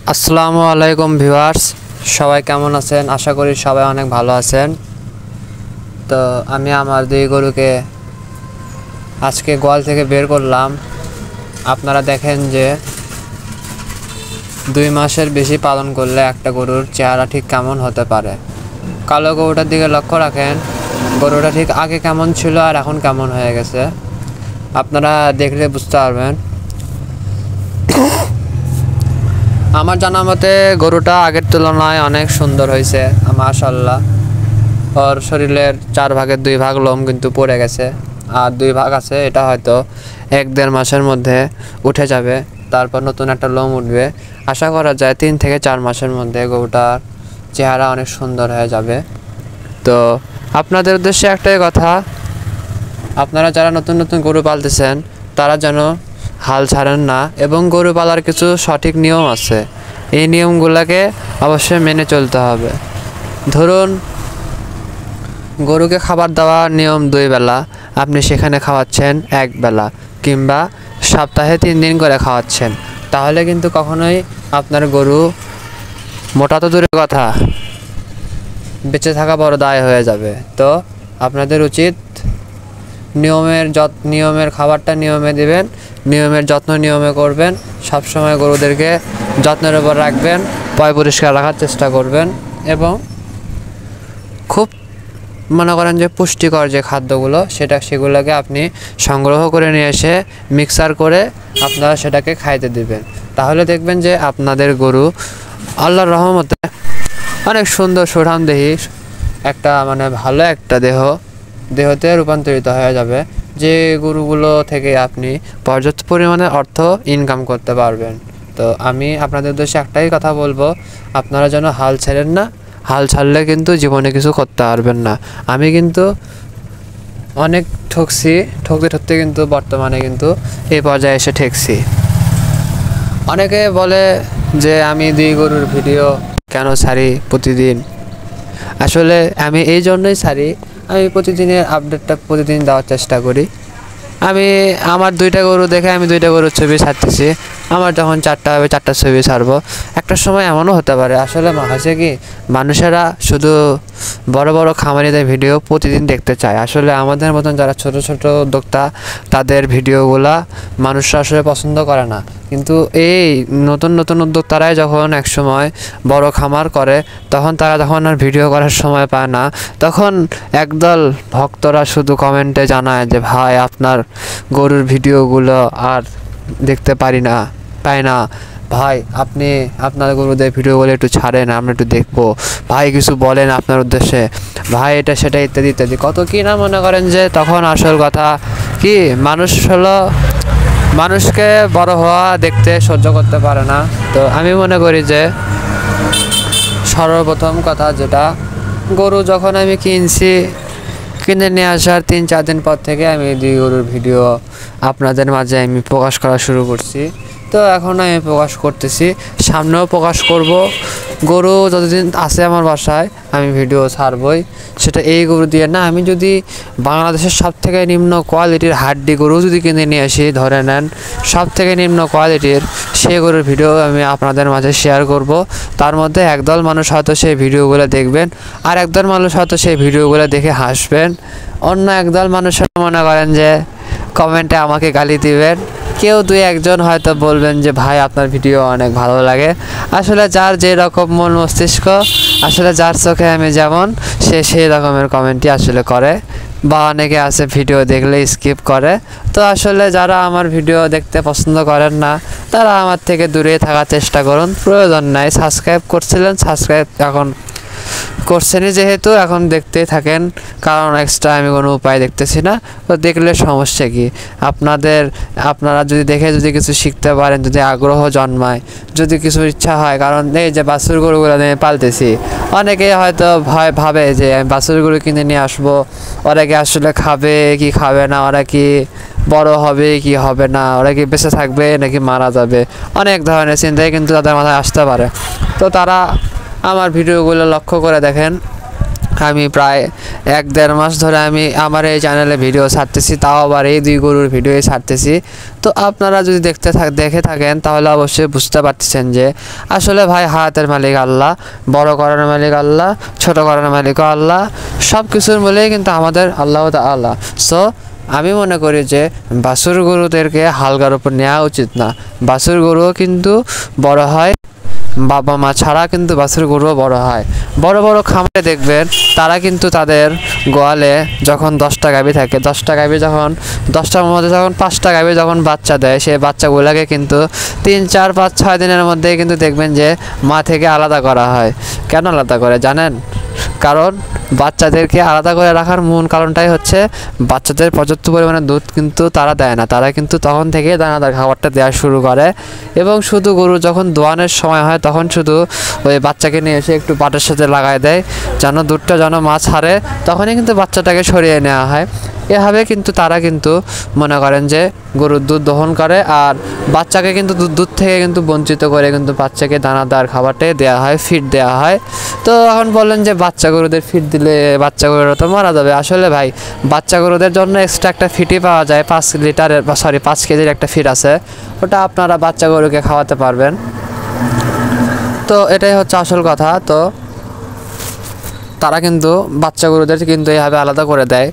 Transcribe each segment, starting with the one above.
আসসালামু আলাইকুম ভিউয়ার্স, সবাই কেমন আছেন? আশা করি সবাই অনেক ভালো আছেন। তো আমি আমার দুই গরুকে আজকে গোয়াল থেকে বের করলাম। আপনারা দেখেন যে 2 মাসের বেশি পালন করলে একটা গরুর চেহারা ঠিক কেমন হতে পারে। কালো গরুটার দিকে লক্ষ্য রাখেন, গরুটা ঠিক আগে কেমন ছিল আর এখন কেমন হয়ে গেছে, আপনারা দেখলে বুঝতে পারবেন। আমার জানা মতে গরুটা আগের তুলনায় অনেক সুন্দর হয়েছে, মাশাআল্লাহ। ওর শরীরের 4 ভাগের 2 ভাগ লোম কিন্তু পড়ে গেছে, আর 2 ভাগ আছে, এটা হয়তো 1-1.5 মাসের মধ্যে উঠে যাবে। তারপর নতুন একটা লোম উঠবে। আশা করা যায় 3 থেকে 4 মাসের মধ্যে গরুটার চেহারা অনেক সুন্দর হয়ে যাবে। তো আপনাদের উদ্দেশ্যে একটাই কথা, আপনারা যারা নতুন নতুন গরু পালতেছেন তারা যেন হাল ছাড়েন না, এবং গরু পালার কিছু সঠিক নিয়ম আছে, এই নিয়মগুলোকে অবশ্যই মেনে চলতে হবে। ধরুন, গরুকে খাবার দেওয়ার নিয়ম 2 বেলা, আপনি সেখানে খাওয়াচ্ছেন 1 বেলা, কিংবা সপ্তাহে 3 দিন করে খাওয়াচ্ছেন, তাহলে কিন্তু কখনোই আপনার গরু মোটা তো দূরের কথা, বেঁচে থাকা বড় দায় হয়ে যাবে। তো আপনাদের উচিত নিয়মের খাবারটা নিয়মে দিবেন, নিয়মের যত্ন নিয়মে করবেন, সবসময় গরুদেরকে যত্নের উপর রাখবেন, পয় পরিষ্কার রাখার চেষ্টা করবেন, এবং খুব মনে করেন যে পুষ্টিকর যে খাদ্যগুলো সেগুলোকে আপনি সংগ্রহ করে নিয়ে এসে মিক্সার করে আপনারা সেটাকে খাইতে দিবেন। তাহলে দেখবেন যে আপনাদের গরু আল্লাহর রহমতে অনেক সুন্দর সুঠামদেহী একটা ভালো একটা দেহতে রূপান্তরিত হয়ে যাবে, যে গরুগুলো থেকে আপনি পর্যাপ্ত পরিমাণে অর্থ ইনকাম করতে পারবেন। তো আমি আপনাদের উদ্দেশ্যে একটাই কথা বলবো, আপনারা যেন হাল ছেড়েন না। হাল ছাড়লে কিন্তু জীবনে কিছু করতে পারবেন না। আমি কিন্তু অনেক ঠকতে কিন্তু বর্তমানে কিন্তু এই পর্যায়ে এসে ঠেকছি। অনেকে বলে যে আমি 2 গরুর ভিডিও কেন ছাড়ি প্রতিদিন। আসলে আমি এই জন্যই ছাড়ি, আমি প্রতিদিনের আপডেটটা প্রতিদিন দেওয়ার চেষ্টা করি। আমি আমার 2টা গরু দেখে আমি 2টা গরুর ছবি ছাড়তেছি। আমার যখন 4টা হবে 4টার ছবি ছাড়বো। একটা সময় এমনও হতে পারে, আসলে হয়েছে কি, মানুষেরা শুধু বড় বড় খামারিদের ভিডিও প্রতিদিন দেখতে চায়। আসলে আমাদের মতন যারা ছোট ছোট উদ্যোক্তা, তাদের ভিডিওগুলা মানুষরা আসলে পছন্দ করে না। কিন্তু এই নতুন নতুন উদ্যোক্তারাই যখন একসময় বড় খামার করে, তখন তারা যখন আর ভিডিও করার সময় পায় না, তখন একদল ভক্তরা শুধু কমেন্টে জানায় যে ভাই, আপনার গরুর ভিডিওগুলো আর দেখতে পাই না ভাই, আপনি আপনার গরুদের ভিডিওগুলো একটু ছাড়েন, আমরা একটু দেখবো ভাই, কিছু বলেন আপনার উদ্দেশ্যে ভাই, এটা সেটা ইত্যাদি ইত্যাদি কত কি না। মনে করেন যে তখন আসল কথা কি, মানুষকে বড় হওয়া দেখতে সহ্য করতে পারে না। তো আমি মনে করি যে সর্বপ্রথম কথা যেটা, গরু যখন আমি কিনে নিয়ে আসার 3-4 দিন পর থেকে আমি 2 গরুর ভিডিও আপনাদের মাঝে আমি প্রকাশ করা শুরু করছি। তো এখন আমি প্রকাশ করতেছি, সামনেও প্রকাশ করব। গরু যতদিন আছে আমার বাসায় আমি ভিডিও ছাড়বই, সেটা এই গরু দিয়ে না। আমি যদি বাংলাদেশের সবথেকে নিম্ন কোয়ালিটির হাড্ডি গরু যদি কিনে নিয়ে আসি, ধরে নেন সবথেকে নিম্ন কোয়ালিটির, সেই গরুর ভিডিও আমি আপনাদের মাঝে শেয়ার করব। তার মধ্যে একদল মানুষ হয়তো সেই ভিডিওগুলো দেখবেন, আর একদল মানুষ হয়তো সেই ভিডিওগুলো দেখে হাসবেন, অন্য একদল মানুষ মনে করেন যে কমেন্টে আমাকে গালি দিবেন, কেউ 2-1জন হয়তো বলবেন যে ভাই, আপনার ভিডিও অনেক ভালো লাগে। আসলে যার যে রকম মন মস্তিষ্ক, আসলে যার চোখে আমি যেমন, সে সেই রকমের কমেন্টই আসলে করে, বা অনেকে আছে ভিডিও দেখলে স্কিপ করে। তো আসলে যারা আমার ভিডিও দেখতে পছন্দ করেন না, তারা আমার থেকে দূরে থাকার চেষ্টা করুন, প্রয়োজন নাই। সাবস্ক্রাইব করছিলেন, সাবস্ক্রাইব এখন করছেনই যেহেতু, এখন দেখতেই থাকেন, কারণ এক্সট্রা আমি কোনো উপায় দেখতেছি না। তো দেখলে সমস্যা কি, আপনারা যদি দেখে যদি কিছু শিখতে পারেন, যদি আগ্রহ জন্মায়, যদি কিছু ইচ্ছা হয়, কারণ এই যে বাছুর গরুগুলো নিয়ে পালতেছি, অনেকে হয়তো ভাবে যে আমি বাছুর গরু কিনে নিয়ে আসবো, ওরা কি আসলে খাবে কি খাবে না, ওরা কি বড় হবে কি হবে না, ওরা কি বেঁচে থাকবে নাকি মারা যাবে, অনেক ধরনের চিন্তাই কিন্তু তাদের মাথায় আসতে পারে। তো তারা আমার ভিডিওগুলো লক্ষ্য করে দেখেন, আমি প্রায় 1-1.5 মাস ধরে আমি আমার এই চ্যানেলে ভিডিও ছাড়তেছি, তাও আবার এই 2 গরুর ভিডিওই ছাড়তেছি। তো আপনারা যদি দেখে থাকেন তাহলে অবশ্যই বুঝতে পারতেছেন যে আসলে ভাই হায়াতের মালিক আল্লাহ, বড় করার মালিক আল্লাহ, ছোট করার মালিকও আল্লাহ, সব কিছুর মূলেই কিন্তু আমাদের আল্লাহ তাআলা। সো আমি মনে করি যে বাছুর গরুদেরকে হালকার উপর নেওয়া উচিত না। বাছুর গরুও কিন্তু বড় হয়, বাবা মা ছাড়া কিন্তু বাছুর গরুও বড় হয়। বড় বড় খামারে দেখবেন তারা কিন্তু তাদের গোয়ালে যখন 10টা গাভী থাকে, 10টা গাভী যখন 10টার মধ্যে যখন 5টা গাভী যখন বাচ্চা দেয়, সেই বাচ্চাগুলোকে কিন্তু 3, 4, 5, 6 দিনের মধ্যেই কিন্তু দেখবেন যে মা থেকে আলাদা করা হয়। কেন আলাদা করে জানেন? কারণ বাচ্চাদেরকে আলাদা করে রাখার মূল কারণটাই হচ্ছে বাচ্চাদের পর্যাপ্ত পরিমাণে দুধ কিন্তু তারা দেয় না। তারা কিন্তু তখন থেকে দানাদার খাবারটা দেওয়া শুরু করে, এবং শুধু গরু যখন দোয়ানোর সময় হয় তখন শুধু ওই বাচ্চাকে নিয়ে এসে একটু পাটের সাথে লাগাই দেয় যেন দুধটা যেন মা ছাড়ে, তখনই কিন্তু বাচ্চাটাকে সরিয়ে নেওয়া হয়। এভাবে কিন্তু তারা কিন্তু মনে করেন যে গরুর দুধ দহন করে, আর বাচ্চাকে কিন্তু দুধ থেকে কিন্তু বঞ্চিত করে কিন্তু বাচ্চাকে দানাদার খাবারটাই দেওয়া হয়, ফিড দেওয়া হয়। তো এখন বললেন যে বাচ্চা গরুদের ফিড দিলে বাচ্চা গরুরা তো মারা যাবে। আসলে ভাই বাচ্চা গরুদের জন্য এক্সট্রা একটা ফিডই পাওয়া যায়, 5 কেজির একটা ফিড আছে, ওটা আপনারা বাচ্চা গরুকে খাওয়াতে পারবেন। তো এটাই হচ্ছে আসল কথা। তো তারা কিন্তু বাচ্চা গরুদের কিন্তু এইভাবে আলাদা করে দেয়।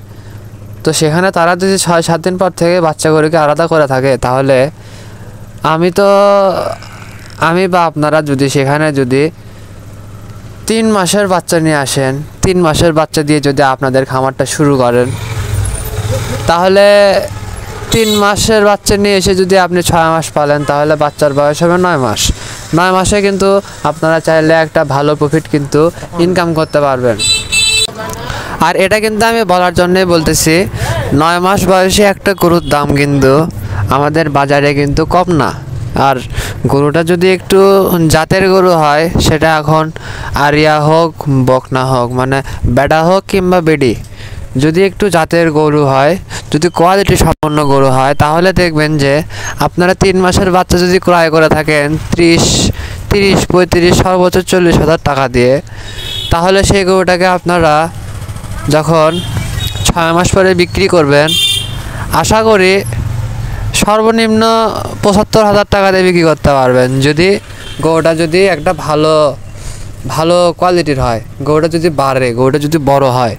তো সেখানে তারা যদি 6-7 দিন পর থেকে বাচ্চা গরুকে আলাদা করে থাকে, তাহলে আমি বা আপনারা যদি সেখানে যদি 3 মাসের বাচ্চা নিয়ে আসেন, 3 মাসের বাচ্চা দিয়ে যদি আপনাদের খামারটা শুরু করেন, তাহলে 3 মাসের বাচ্চা নিয়ে এসে যদি আপনি 6 মাস পালেন, তাহলে বাচ্চার বয়স হবে 9 মাস। 9 মাসে কিন্তু আপনারা চাইলে একটা ভালো প্রফিট কিন্তু ইনকাম করতে পারবেন। আর এটা কিন্তু আমি বলার জন্যই বলতেছি, 9 মাস বয়সী একটা গরুর দাম কিন্তু আমাদের বাজারে কিন্তু কম না। আর গরুটা যদি একটু জাতের গরু হয়, সেটা এখন আরিয়া হোক বকনা হোক, মানে বেডা হোক কিংবা বেডি, যদি একটু জাতের গরু হয়, যদি কোয়ালিটি সম্পন্ন গরু হয়, তাহলে দেখবেন যে আপনারা 3 মাসের বাচ্চা যদি ক্রয় করে থাকেন 30, 35, সর্বোচ্চ 40,000 টাকা দিয়ে, তাহলে সেই গরুটাকে আপনারা যখন 6 মাস পরে বিক্রি করবেন, আশা করি সর্বনিম্ন 75,000 টাকা দিয়ে বিক্রি করতে পারবেন। যদি গরুটা যদি একটা ভালো কোয়ালিটির হয়, গরুটা যদি বাড়ে, গরুটা যদি বড় হয়।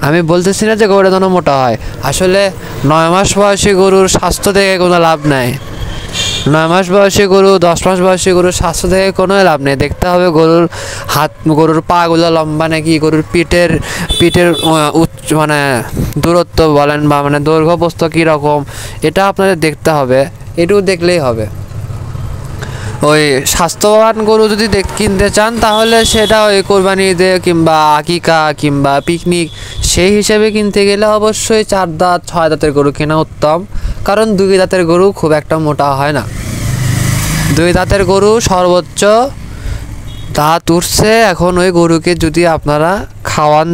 আমি বলতেছি না যে গরুটা যেন মোটা হয়। আসলে 9 মাস বয়সী গরুর স্বাস্থ্য থেকে কোনো লাভ নাই। 9 মাস বয়সী গরু, 10 মাস বয়সী গরুর স্বাস্থ্য থেকে কোনো লাভ নেই। দেখতে হবে গরুর পাগুলো লম্বা নাকি, গরুর পিঠের মানে দূরত্ব বলেন বা মানে দৈর্ঘ্য প্রস্থ কীরকম, এটা আপনাদের দেখতে হবে। এটুকু দেখলেই হবে। ওই স্বাস্থ্যবান গরু যদি কিনতে চান, তাহলে সেটা ওই কোরবানি ঈদে কিংবা আকিকা কিংবা পিকনিক সেই হিসেবে কিনতে গেলে অবশ্যই 4 দাঁত 6 দাঁতের গরু কেনা উত্তম। কারণ 2 দাঁতের গরু খুব একটা মোটা হয় না। 2 দাঁতের গরু সর্বোচ্চ দাঁত উঠছে, এখন ওই গরুকে যদি আপনারা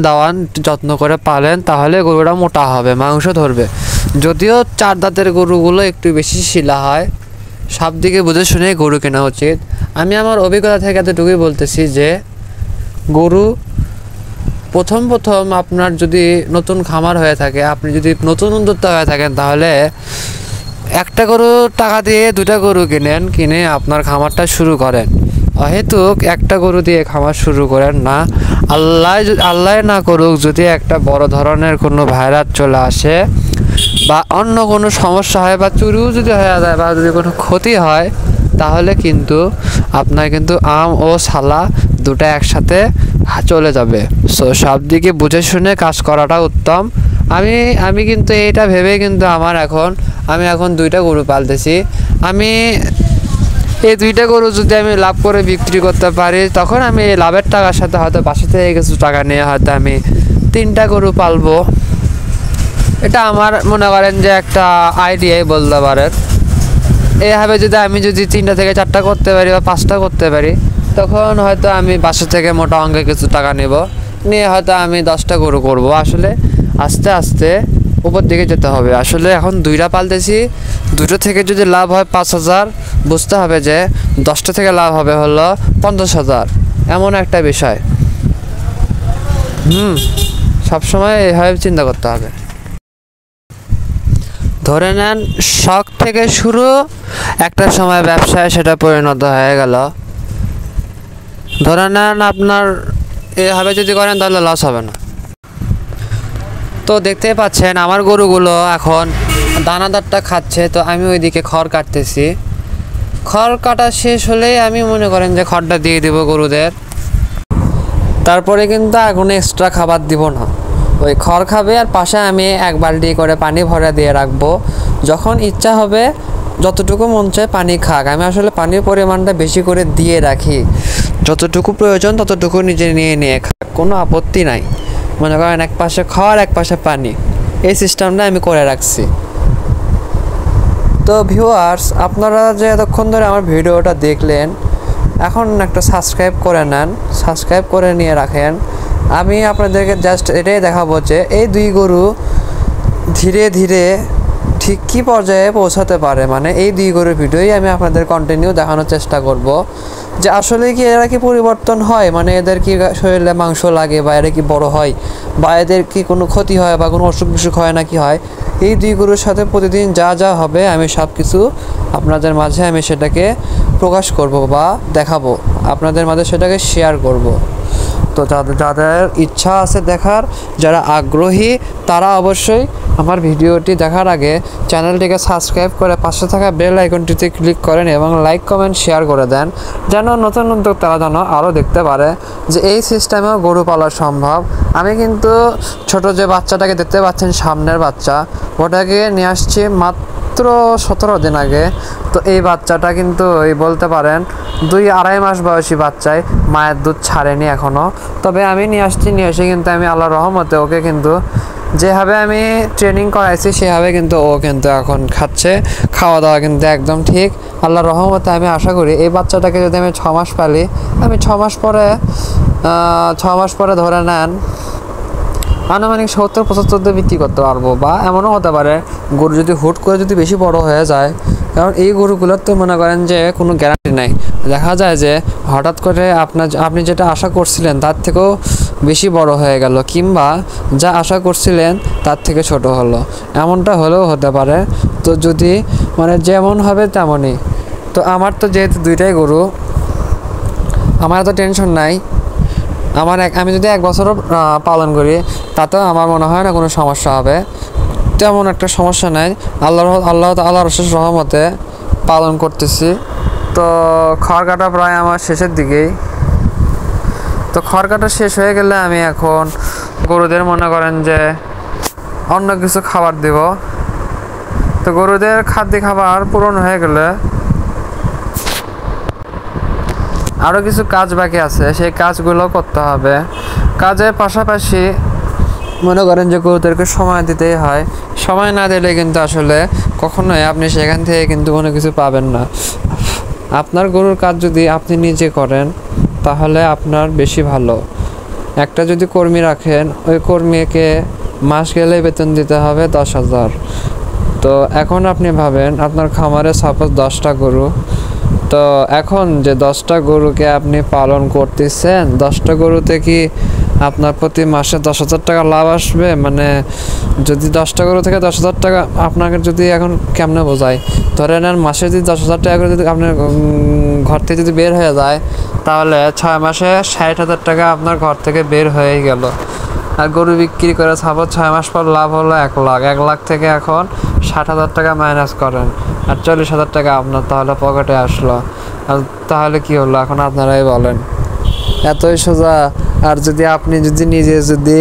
দাওয়ান যত্ন করে পালেন, তাহলে গরুটা মোটা হবে, মাংস ধরবে। যদিও 4 দাঁতের গরুগুলো একটু বেশি শিলা হয়, সব দিকে বুঝে শুনে গরু কেনা উচিত। আমি আমার অভিজ্ঞতা থেকে এতটুকুই বলতেছি যে গরু প্রথম আপনার যদি নতুন খামার হয়ে থাকে, আপনি যদি নতুন উদ্যোক্তা হয়ে থাকেন, তাহলে একটা গরু টাকা দিয়ে 2টা গরু কিনে আপনার খামারটা শুরু করেন। অহেতুক একটা গরু দিয়ে খামার শুরু করেন না। আল্লাহ না করুক যদি একটা বড় ধরনের কোনো ভাইরাস চলে আসে বা অন্য কোনো সমস্যা হয় বা চুরিও যদি হয়ে যায় বা যদি কোনো ক্ষতি হয়, তাহলে কিন্তু আপনার কিন্তু আম ও ছালা দুটো একসাথে চলে যাবে। সো সব দিকে বুঝে শুনে কাজ করাটা উত্তম। আমি কিন্তু এইটা ভেবে কিন্তু আমি এখন 2টা গরু পালতেছি। আমি এই 2টা গরু যদি আমি লাভ করে বিক্রি করতে পারি, তখন আমি এই লাভের টাকার সাথে হয়তো বাসা থেকে কিছু টাকা নিয়ে হয়তো আমি 3টা গরু পালবো। এটা আমার মনে করেন যে একটা আইডিয়াই বলতে পারেন। এইভাবে যদি আমি 3টা থেকে 4টা করতে পারি বা 5টা করতে পারি, তখন হয়তো আমি বাসা থেকে মোটা অঙ্কে কিছু টাকা নিয়ে হয়তো আমি 10টা গরু করবো। আসলে আস্তে আস্তে উপর দিকে যেতে হবে। আসলে এখন 2টা পালতেছি, 2টো থেকে যদি লাভ হয় 5,000, বুঝতে হবে যে 10টা থেকে লাভ হবে হলো 50,000, এমন একটা বিষয়। সবসময় এইভাবে চিন্তা করতে হবে। ধরে নেন শখ থেকে শুরু, একটা সময় ব্যবসায় সেটা পরিণত হয়ে গেল। ধরে নেন আপনার এভাবে যদি করেন তাহলে লস হবে না। তো দেখতেই পাচ্ছেন আমার গরুগুলো এখন দানাদারটা খাচ্ছে, তো আমি ওইদিকে খড় কাটতেছি। খড় কাটা শেষ হলেই আমি মনে করেন যে খড়টা দিয়ে দেবো গরুদের। তারপরে কিন্তু এখন এক্সট্রা খাবার দিব না, ওই খড় খাবে আর পাশে আমি 1 বালতি করে পানি ভরে দিয়ে রাখবো। যখন ইচ্ছা হবে যতটুকু মন চায় পানি খাক। আমি আসলে পানির পরিমাণটা বেশি করে দিয়ে রাখি, যতটুকু প্রয়োজন ততটুকু নিজে নিয়ে খাক, কোনো আপত্তি নাই। মনে করেন এক পাশে খড় এক পাশে পানি, এই সিস্টেমটা আমি করে রাখছি। তো ভিউয়ার্স, আপনারা যে এতক্ষণ ধরে আমার ভিডিওটা দেখলেন, এখন একটা সাবস্ক্রাইব করে নেন, সাবস্ক্রাইব করে নিয়ে রাখেন। আমি আপনাদেরকে জাস্ট এটাই দেখাবো যে এই 2 গরু ধীরে ধীরে ঠিক কী পর্যায়ে পৌঁছাতে পারে। মানে এই 2 গরুর ভিডিওই আমি আপনাদের কন্টিনিউ দেখানোর চেষ্টা করব যে আসলে কি এরা কি পরিবর্তন হয়, মানে এদের কি শরীরে মাংস লাগে, বা এরা কি বড় হয়, বা এদের কি কোনো ক্ষতি হয়, বা কোনো অসুখ বিসুখ হয় না কি হয়। এই 2 গরুর সাথে প্রতিদিন যা যা হবে আমি সব কিছু আপনাদের মাঝে আমি সেটাকে প্রকাশ করব বা দেখাবো, আপনাদের মাঝে সেটাকে শেয়ার করব। তো যাদের ইচ্ছা আছে দেখার, যারা আগ্রহী, তারা অবশ্যই আমার ভিডিওটি দেখার আগে চ্যানেলটিকে সাবস্ক্রাইব করে পাশে থাকা বেল আইকনটিতে ক্লিক করেন এবং লাইক কমেন্ট শেয়ার করে দেন, যেন নতুন উদ্যোক্তারা যেন আরও দেখতে পারে যে এই সিস্টেমেও গরু পালা সম্ভব। আমি কিন্তু ছোট যে বাচ্চাটাকে দেখতে পাচ্ছেন, সামনের বাচ্চা, ওটাকে নিয়ে আসছি মাত্র 17 দিন আগে। তো এই বাচ্চাটা কিন্তু বলতে পারেন 2-2.5 মাস বয়সী বাচ্চায়, মায়ের দুধ ছাড়েনি এখনও। তবে আমি নিয়ে এসে কিন্তু আমি আল্লাহর রহমতে ওকে কিন্তু যেভাবে আমি ট্রেনিং করাইছি সেভাবে কিন্তু ও কিন্তু এখন খাচ্ছে, খাওয়া দাওয়া কিন্তু একদম ঠিক আল্লাহর রহমতে। আমি আশা করি এই বাচ্চাটাকে যদি আমি 6 মাস পালি, আমি 6 মাস পরে ধরে নেন আনুমানিক 70-75 দিয়ে বিক্রি করতে পারবো। বা এমনও হতে পারে গরু যদি হুট করে যদি বেশি বড় হয়ে যায়, কারণ এই গরুগুলোর তো মনে করেন যে কোনো গ্যারান্টি নাই। দেখা যায় যে হঠাৎ করে আপনি যেটা আশা করছিলেন তার থেকেও বেশি বড় হয়ে গেল, কিংবা যা আশা করছিলেন তার থেকে ছোট হলো, এমনটা হলেও হতে পারে। তো যদি মানে যেমন হবে তেমনই। তো আমার তো যেহেতু 2টাই গরু, আমার তো টেনশন নাই। আমি যদি 1 বছরও পালন করি তাতেও আমার মনে হয় না কোনো সমস্যা হবে, তেমন একটা সমস্যা নাই। আল্লাহর অশেষ রহমতে পালন করতেছি। তো খড় কাটা প্রায় আমার শেষের দিকেই। তো খড় কাটা শেষ হয়ে গেলে আমি এখন গরুদের মনে করেন যে অন্য কিছু খাবার দেব। তো গরুদের খাবার পূরণ হয়ে গেলে আরও কিছু কাজ বাকি আছে, সেই কাজগুলো করতে হবে। কাজের পাশাপাশি মনে করেন যে গরুদেরকে সময় দিতেই হয়, সময় না দিলে কিন্তু আসলে কখনোই আপনি সেখান থেকে কিন্তু কোনো কিছু পাবেন না। আপনার গরুর কাজ যদি আপনি নিজে করেন তাহলে আপনার বেশি ভালো। একটা যদি কর্মী রাখেন, ওই কর্মীকে মাস গেলে বেতন দিতে হবে 10,000। তো এখন আপনি ভাবেন আপনার খামারে সাপোজ 10টা গরু, তো এখন যে 10টা গরুকে আপনি পালন করতেছেন, 10টা গরুতে কি আপনার প্রতি মাসে 10,000 টাকা লাভ আসবে? মানে যদি 10টা গরু থেকে 10,000 টাকা আপনাকে যদি এখন কেমনে বোঝায়, ধরে নেন মাসে যদি 10,000 টাকা করে যদি আপনার ঘর থেকে যদি বের হয়ে যায়, তাহলে 6 মাসে 60,000 টাকা আপনার ঘর থেকে বের হয়ে গেল। আর গরু বিক্রি করে সাপোজ 6 মাস পর লাভ হলো 1 লাখ। 1 লাখ থেকে এখন 60,000 টাকা মাইনাস করেন, আর 40,000 টাকা আপনার তাহলে পকেটে আসলো। আর তাহলে কি হলো এখন আপনারাই বলেন? এতই সোজা। আর যদি আপনি নিজে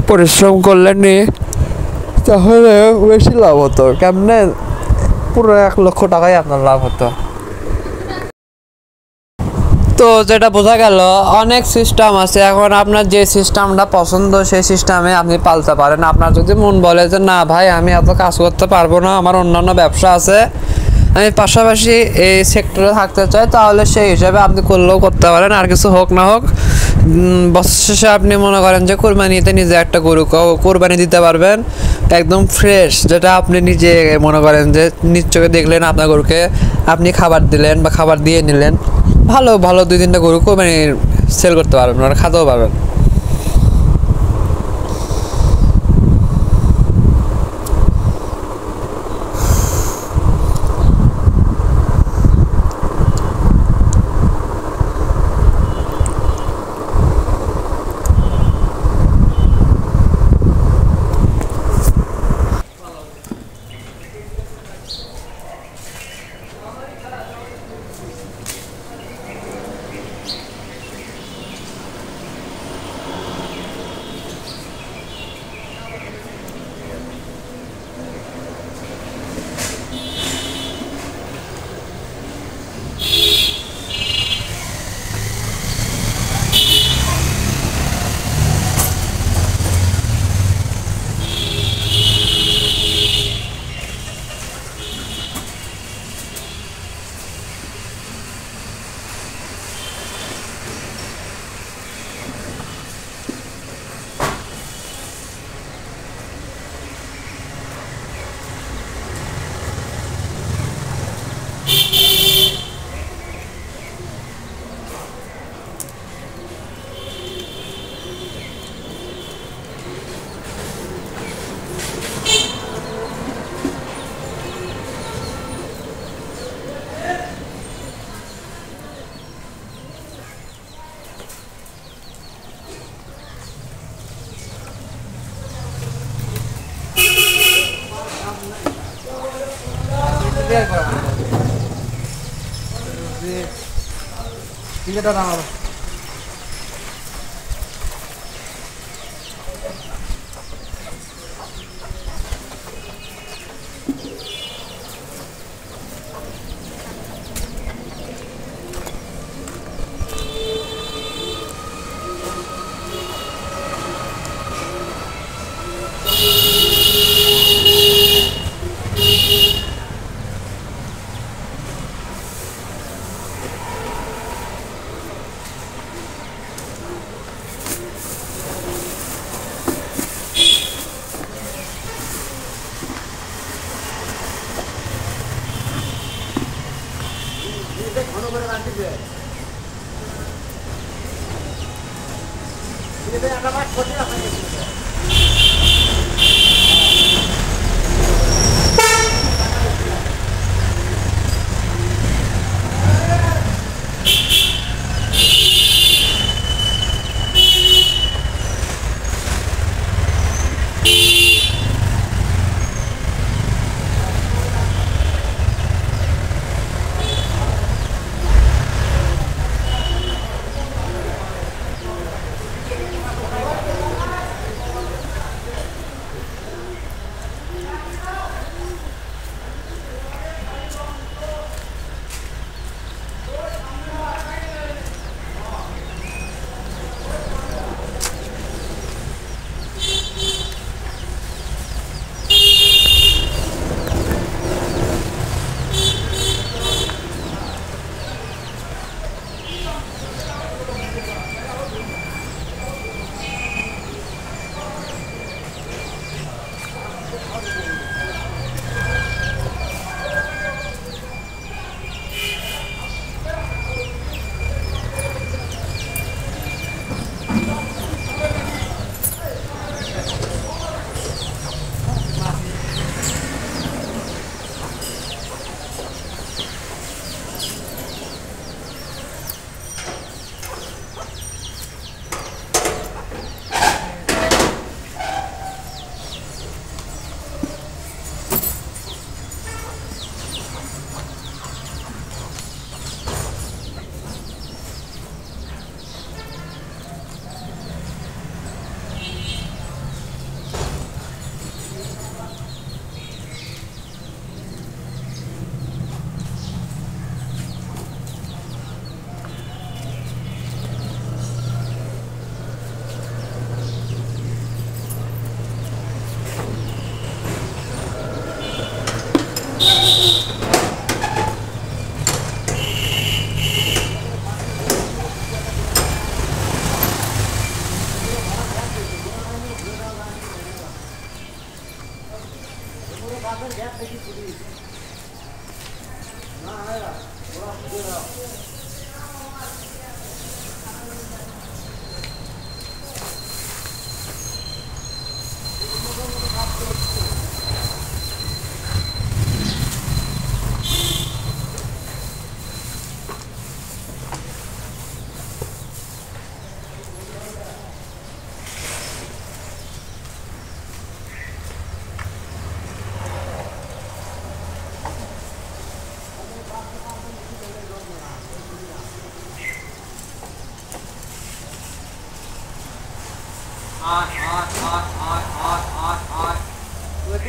পরিশ্রম করলেন তাহলে বেশি লাভ হতো। কেমনে? পুরো 1 লক্ষ টাকাই আপনার লাভ হতো। তো যেটা বোঝা গেল, অনেক সিস্টেম আছে। এখন আপনার যে সিস্টেমটা পছন্দ সেই সিস্টেমে আপনি পালতে পারেন। আপনার যদি মন বলে যে না ভাই আমি এত কাজ করতে পারবো না, আমার অন্যান্য ব্যবসা আছে, আমি পাশাপাশি এই সেক্টরে থাকতে চাই, তাহলে সেই হিসাবে আপনি করলেও করতে পারেন। আর কিছু হোক না হোক, বছর শেষে আপনি মনে করেন যে কোরবানিতে নিজে একটা গরু কোরবানি দিতে পারবেন একদম ফ্রেশ, যেটা আপনি নিজে মনে করেন যে নিজ চোখে দেখলেন, আপনার গরুকে আপনি খাবার দিলেন বা খাবার দিয়ে নিলেন, ভালো 2-3টা গরু কোরবানি সেল করতে পারবেন, মানে খাতেও পারবেন। ঠিক আছে দাদা আমার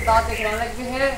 दांत दिखवाने भी है।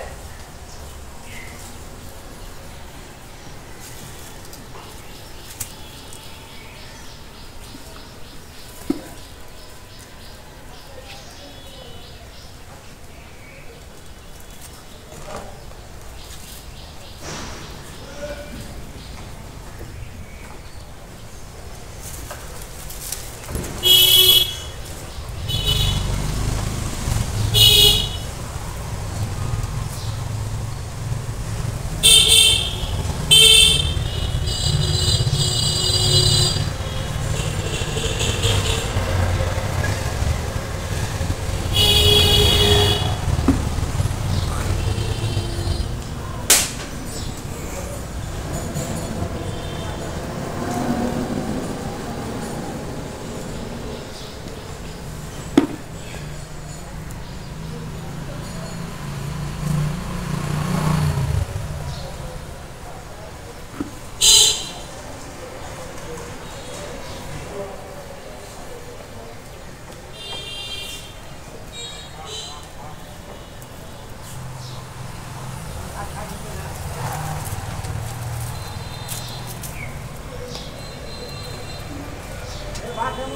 Gracias.